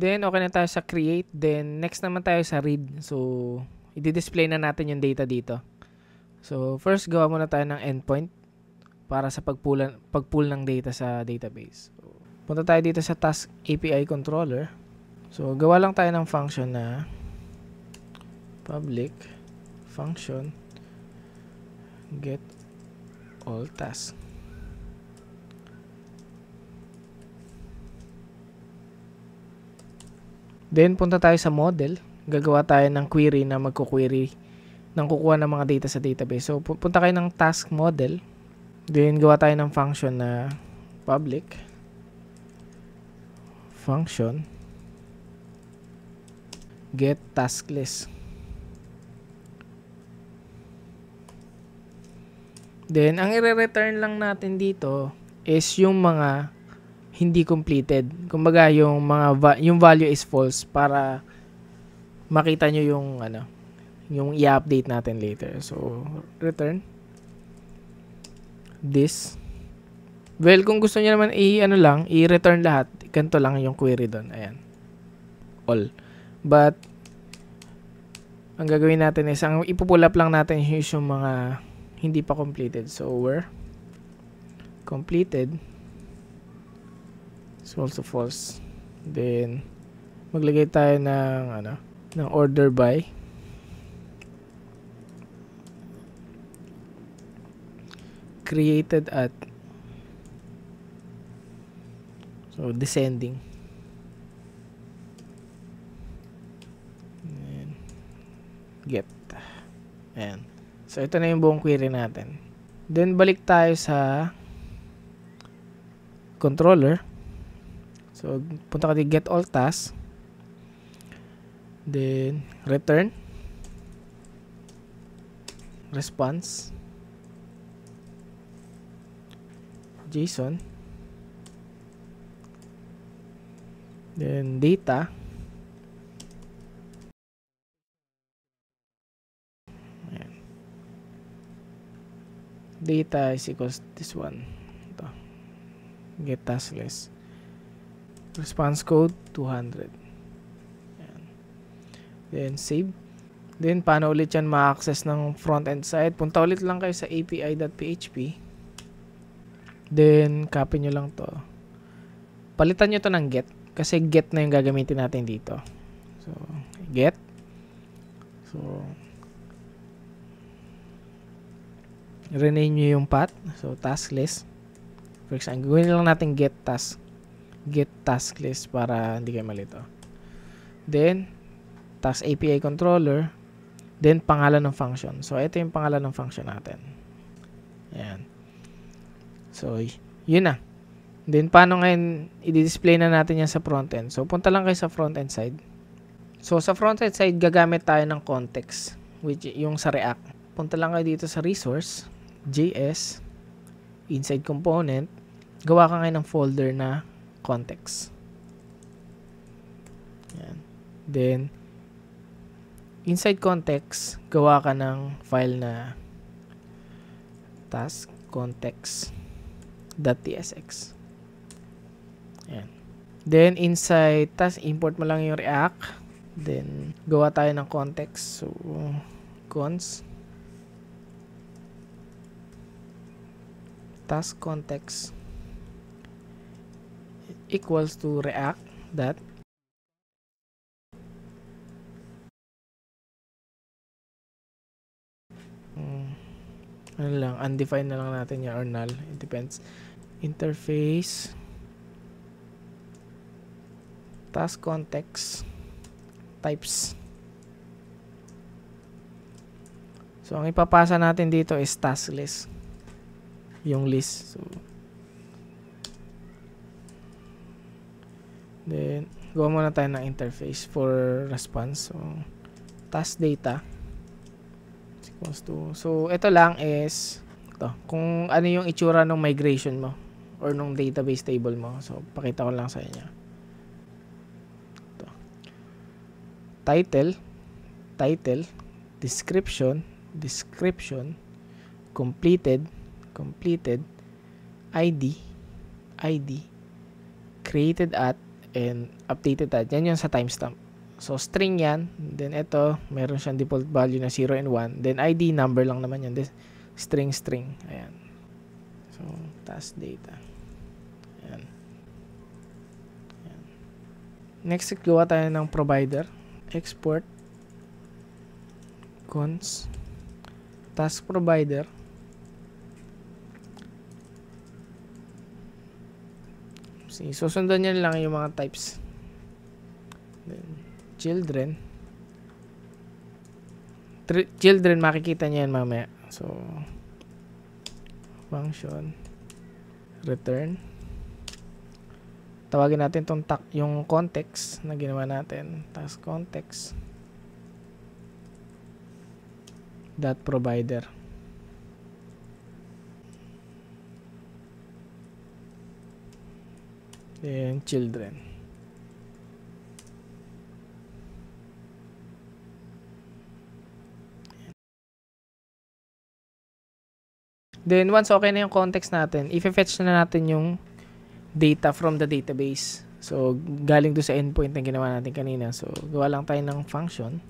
Then, okay na tayo sa create. Then, next naman tayo sa read. So, i-display na natin yung data dito. So, first, gawa muna tayo ng endpoint para sa pag-pull ng data sa database. So, punta tayo dito sa Task API Controller. So, gawa lang tayo ng function na public function get all tasks. Then, punta tayo sa model. Gagawa tayo ng query na magkuquery ng kukuha ng mga data sa database. So, punta kayo ng task model. Then, gawa tayo ng function na public function get task list. Then, ang i-return lang natin dito is yung mga hindi completed. Kumbaga, yung value is false para makita nyo yung i-update natin later. So, return this. Well, kung gusto niyo naman i-return lahat, ganito lang yung query doon. Ayan. All. But, ang gagawin natin is, ang ipupull up lang natin is yung mga hindi pa completed. So, where completed is also false. Then, maglagay tayo ng order by created at descending. And get. Ayan. So, ito na yung buong query natin. Then, balik tayo sa controller. So, punta ka dito, get all tasks. Then, return response JSON. Then, data. Ayan. Data is equals to this one. Ito. Get task list. Response code 200. Ayan. Then, save. Then, paano ulit yan ma-access ng front-end side? Punta ulit lang kayo sa api.php. Then, copy nyo lang to. Palitan nyo to ng get. Kasi get na yung gagamitin natin dito. So, get. So, rename nyo yung path. So, task list. For example, gawin lang natin get task list para hindi kayo malito. Then, task API controller. Then, pangalan ng function. So, ito yung pangalan ng function natin. Ayan. So, yun na. Then, paano ngayon i-display na natin yan sa front-end? So, punta lang kayo sa front-end side. So, sa front-end side, gagamit tayo ng context, which yung sa React. Punta lang kayo dito sa resource, JS, inside component, gawa ka ngayon ng folder na context. Yan. Then, inside context, gawa ka ng file na task context.tsx. Ayan. Then, inside task, import mo lang yung React. Then, gawa tayo ng context. So, cons task context equals to React dot undefined na lang natin yan or null. It depends. Interface task context types. So, ang ipapasa natin dito is task list. Yung list. So, then, gawa muna tayo ng interface for response. So, task data equals to, so, ito lang is ito, kung ano yung itsura ng migration mo or nung database table mo. So, pakita ko lang sa inyo. Ito. Title, description, completed, ID, created at, and updated that. Yan yung sa timestamp. So, string yan. Then, ito, meron siyang default value na 0 and 1. Then, ID, number lang naman yan. Then, string. Ayan. So, task data. Ayan. Ayan. Next, gawa tayo ng provider. Export. Cons. Task provider. Susundan nyo lang yung mga types. Then, children. Children, makikita nyo yan mamaya. So, function. Return. Tawagin natin tong yung context na ginawa natin. Task context. Dot provider. Then, children. Then, once okay na yung context natin, i-fetch na natin yung data from the database. So, galing doon sa endpoint na ginawa natin kanina. So, gawa lang tayo ng function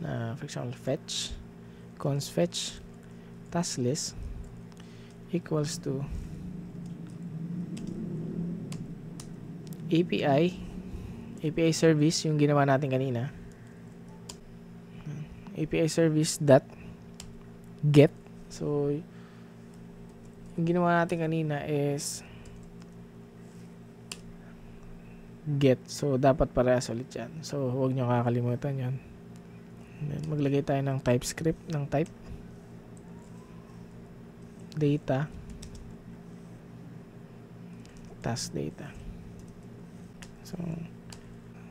na, for example, fetch, cons fetch, task list equals to API service, yung ginawa natin kanina. API service dot get. So, yung ginawa natin kanina is get. So, dapat parehas ulit yan. So, huwag nyo kakalimutan yan. Then, maglagay tayo ng TypeScript ng type data task data. So,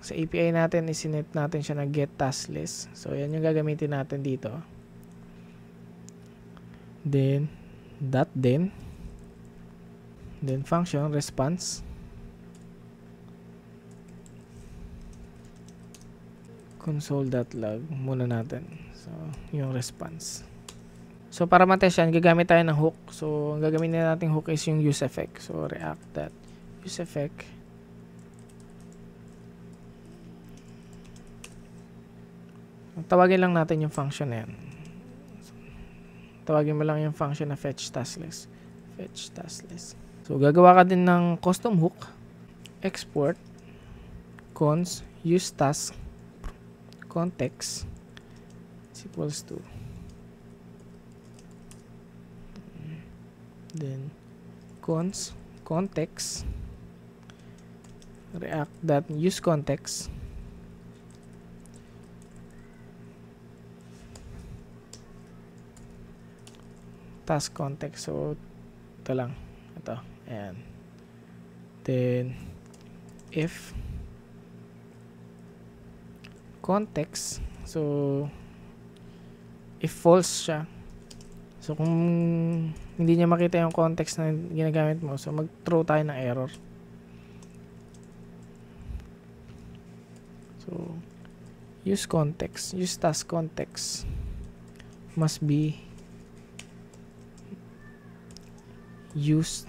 sa API natin, isinet natin siya na get task list. So, yan yung gagamitin natin dito. Then, then function response console.log muna natin. So, yung response. So, para matest yan, gagamit tayo ng hook. So, ang gagamitin natin hook is yung use effect. So, react.use effect. Tawagin lang natin yung function na yan. Tawagin mo lang yung function na fetch task list. Fetch task list. So, gagawa ka din ng custom hook. Export. Cons. Use task. Context. Is equals to. Then, cons. Context. React.use context. Task context. So, ito lang. Ito. Ayan. Then, if context. So, if false siya. So, kung hindi niya makita yung context na ginagamit mo, so mag-throw tayo ng error. So, use context. Use task context must be used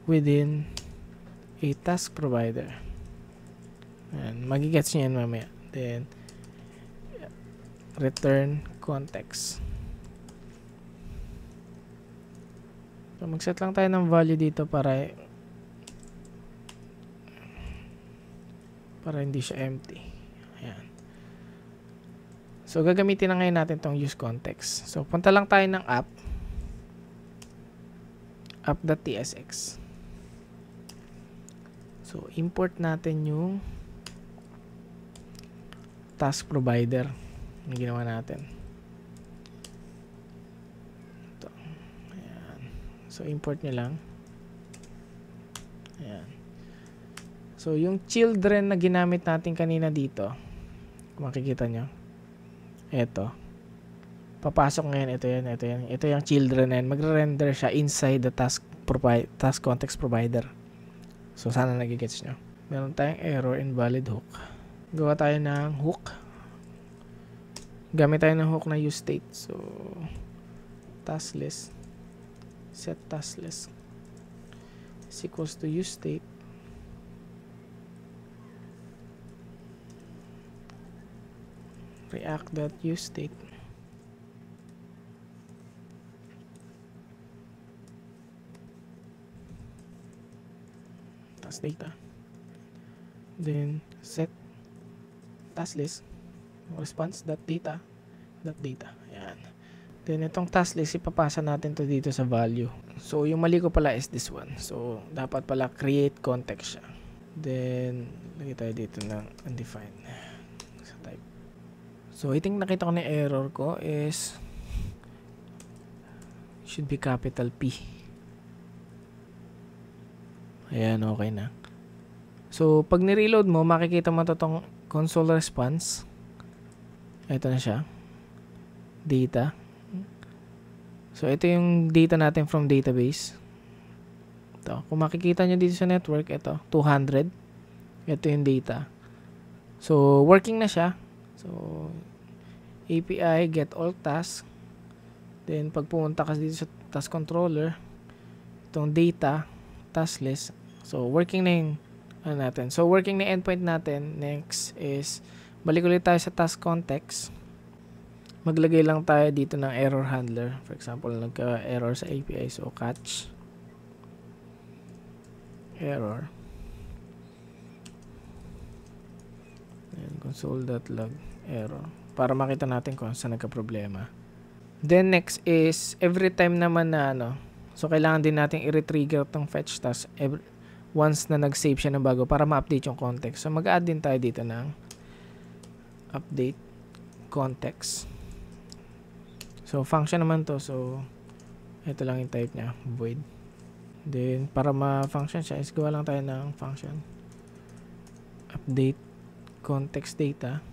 within a task provider. And magigets nyo yan mamaya. Then, return context. So, mag-set lang tayo ng value dito para hindi siya empty. Ayan. So, gagamitin na ngayon natin tong use context. So, punta lang tayo ng app.tsx. So, import natin yung task provider na ginawa natin. Ito. Ayan. So, import nyo lang. Ayan. So, yung children na ginamit natin kanina dito, kung makikita nyo, ito. Papasok ngayon, ito yan. Ito yung children and magre-render siya inside the task context provider. So, sana nagigets nyo. Meron tayong error, invalid hook. Gawa tayo ng hook. Gamit tayo ng hook na use state. So, task list. Set task list. is equals to useState react.useState task data, then set task list response.data. Ayan. Then itong task list ipapasa natin to dito sa value. So yung mali ko pala is this one. So dapat pala create context siya. Then lagay tayo dito ng undefined sa type. So I think nakita ko na error ko is should be capital P. Ayan, okay na. So pag ni-reload mo, makikita mo itong console response. Ito na siya. Data. So ito yung data natin from database. Ito. Kung makikita nyo dito sa network, ito 200. Ito yung data. So working na siya. So API get all tasks. Then pag pumunta ka dito sa task controller, itong data task list. So working na yung natin. So working na endpoint natin. Next is balik ulit tayo sa task context. Maglagay lang tayo dito ng error handler. For example, nagka-error sa API. So catch error and console.log error para makita natin kung saan nagka-problema. Then next is every time naman na so kailangan din natin i-retrigger tong fetch task once na nag-save siya ng bago para ma-update yung context. So mag-add din tayo dito ng update context. So function naman to. So ito lang yung type niya, void. Then para ma-function siya is gawa lang tayo ng function update context data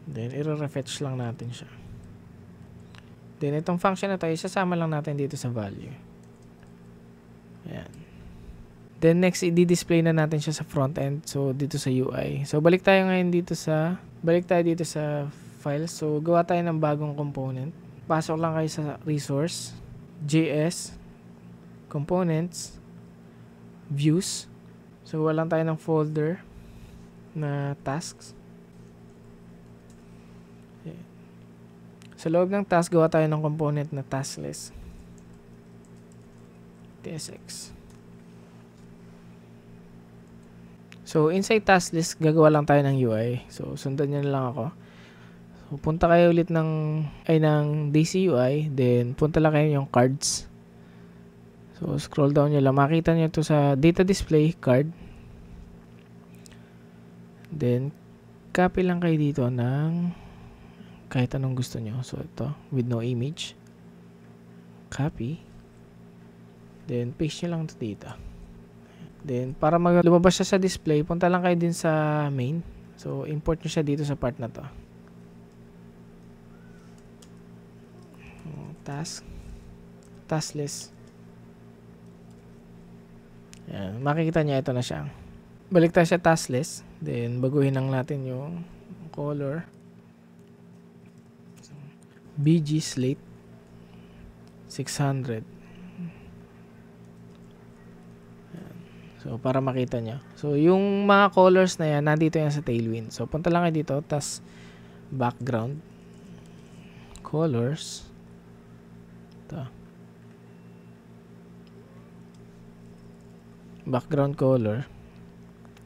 then i-refetch lang natin siya. Then itong function na to isasama lang natin dito sa value. Ayan. Then next i-display na natin siya sa front end. So dito sa UI. So balik tayo dito sa files. So gawa tayo ng bagong component. Pasok lang kayo sa resource, JS, components, views. So gawa lang tayo ng folder na tasks. Sa loob ng task, gawa tayo ng component na task list. TSX. So, inside task list, gagawa lang tayo ng UI. So, sundan nyo na lang ako. So, punta kayo ulit ng DCUI. Then, punta lang kayo yung cards. So, scroll down nyo lang. Makita nyo ito sa data display card. Then, copy lang kayo dito ng kahit anong gusto nyo. So, ito, with no image. Copy. Then, paste nyo lang ito dito. Then, para lumabas siya sa display, punta lang kayo din sa main. So, import nyo siya dito sa part na to. Task list. Yan. Makikita nyo, ito na siya. Balik tayo sa task list. Then, baguhin lang natin yung color. BG slate 600. So para makita nyo. So yung mga colors na yan nandito yan sa Tailwind. So punta lang kayo dito, tas background colors. Ito. Background color.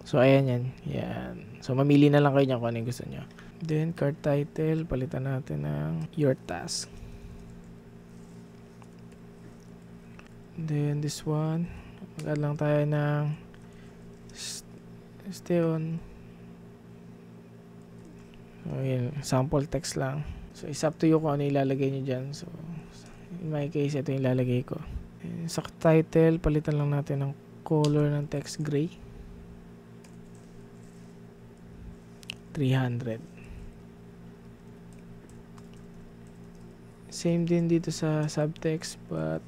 So ayan yan. Yan. So mamili na lang kayo niyan kung ano yung gusto nyo. Then, card title, palitan natin ng your task. Then, this one, mag-add lang tayo ng stay on. So, yun, sample text lang. So, it's up to you kung ano ilalagay nyo dyan. So, in my case, ito yung ilalagay ko. And, sa title, palitan lang natin ng color ng text gray. 300. Same din dito sa subtext but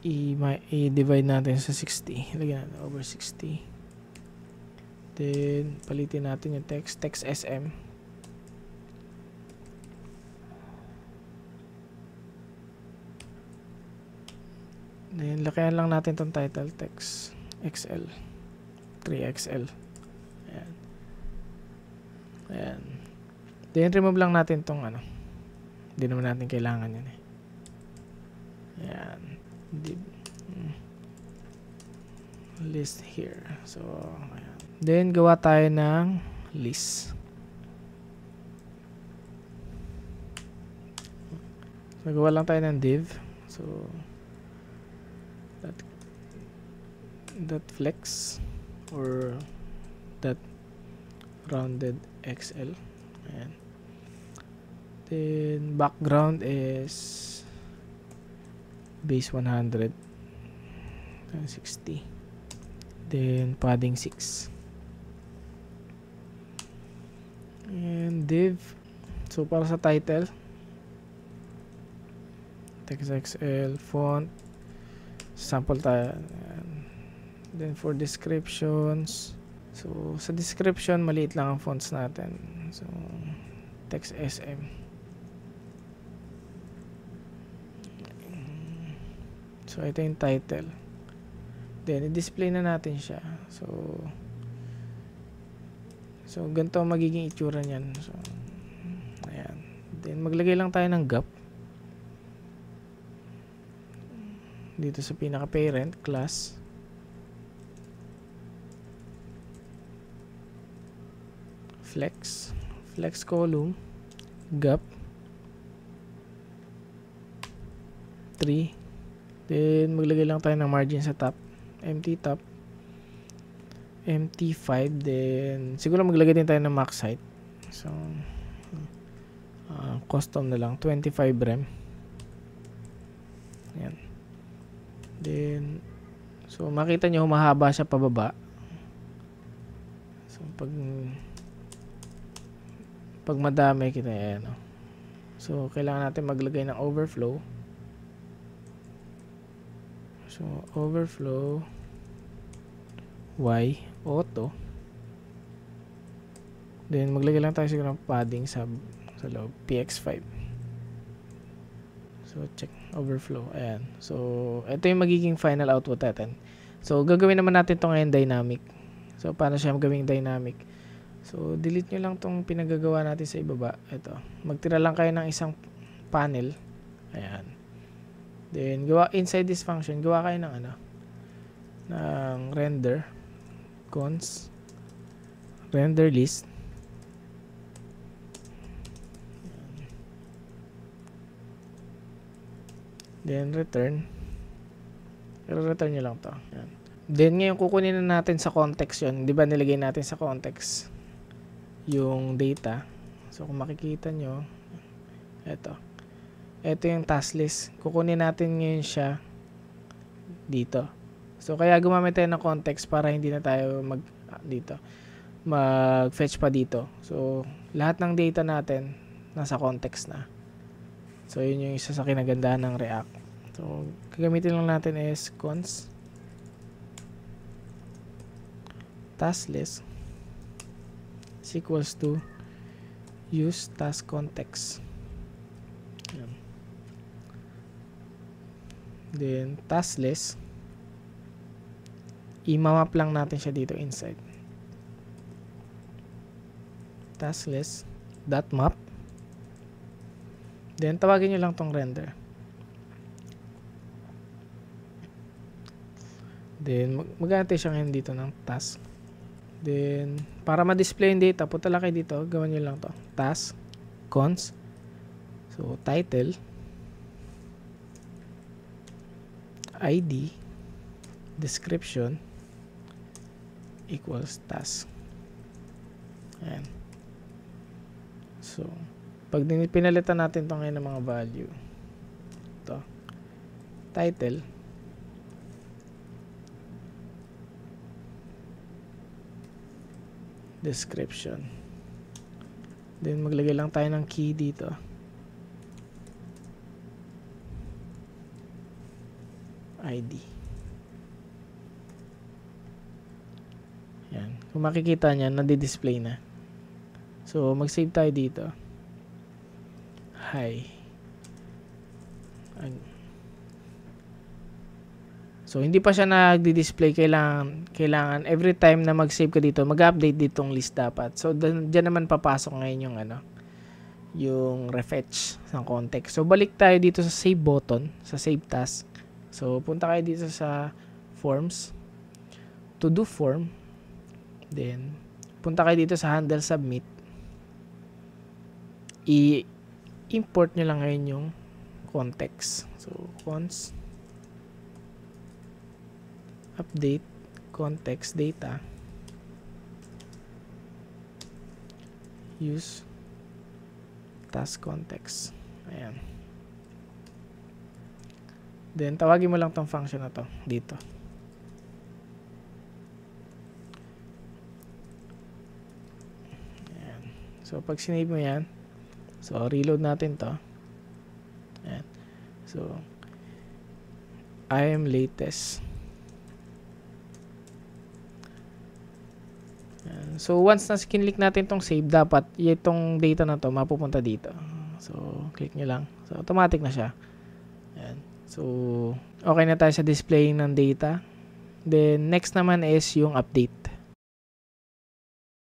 i-divide natin sa 60. Lagyan natin over 60. Then, palitin natin yung text. Text SM. Then, lakayan lang natin tong title. Text XL. 3XL. Ayan. Ayan. Then, remove lang natin tong ano. Hindi naman natin kailangan yan eh. Ayan. List here. So, ayan. Then, gawa tayo ng list. So, gawa lang tayo ng div. So, that flex or that rounded XL. Ayan. Then, background is base 100. 60. Then, padding 6. And div. So, para sa title, text XL, font, sample tayo. Then, for descriptions, so, sa description, maliit lang ang fonts natin. So, text SM. So, ito yung title. Then, i-display na natin siya. So, ganito magiging itsura niyan. So, ayan. Then, maglagay lang tayo ng gap. Dito sa pinaka-parent class. Flex. Flex column. Gap. 3. Then, maglagay lang tayo ng margin sa top. Empty top. Empty 5. Then, siguro maglagay din tayo ng max height. So, custom na lang. 25 rem. Ayan. Then, so, makita nyo, humahaba siya pababa. So, pag madami, kita yan. So, kailangan natin maglagay ng overflow. So, overflow Y auto. Then, maglagay lang tayo siguro ng padding sa loob. PX5. So, check. Overflow. Ayan. So, ito yung magiging final output natin. So, gagawin naman natin ito ngayon dynamic. So, paano siya gawing dynamic? So, delete nyo lang itong pinagagawa natin sa ibaba. Ito. Magtira lang kayo ng isang panel. Ayan. Then, inside this function, gawa kayo ng ng render. Cons. Render list. Then, return. I-return nyo lang to. Ayan. Then, ngayon kukunin na natin sa context yun. Di ba nilagay natin sa context yung data. So, kung makikita nyo, ito. Ito yung task list. Kukunin natin ngayon siya dito. So, kaya gumamit tayo ng context para hindi na tayo mag-fetch pa dito. So, lahat ng data natin nasa context na. So, yun yung isa sa kinagandahan ng React. So, gagamitin lang natin is cons task list is equals to use task context. Yan. Then, task list, i-map lang natin siya dito inside. Task list dot map. Then, tawagin nyo lang tong render. Then, mag-ante siya ngayon dito ng task. Then, para ma-display yung data, punta lang kayo dito. Gawan nyo lang to. Task, cons. So, title, ID, description, equals task. Ayan. So, pag pinalitan natin ito ngayon ng mga value, ito, title, description, then maglagay lang tayo ng key dito, ID. Yan. Kung makikita nyo, nadi-display na. So, mag-save tayo dito. Hi. So, hindi pa siya nagdi-display. Kailangan every time na mag-save ka dito, mag-update ditong list dapat. So, dyan naman papasok ngayon yung yung refetch ng context. So, balik tayo dito sa save button, sa save task. So, punta kayo dito sa forms, to do form, then, punta kayo dito sa handle submit, i-import nyo lang ngayon yung context. So, cons, update, context data, use, task context. Ayan. Then, tawagin mo lang tong function na to dito. Ayan. So, pag sinave mo yan, so, reload natin to. Ayan. So, I am latest. Ayan. So, once na kinlik natin tong save, dapat itong data na to mapupunta dito. So, click nyo lang. So, automatic na siya. Ayan. So, okay na tayo sa displaying ng data. Then, next naman is yung update.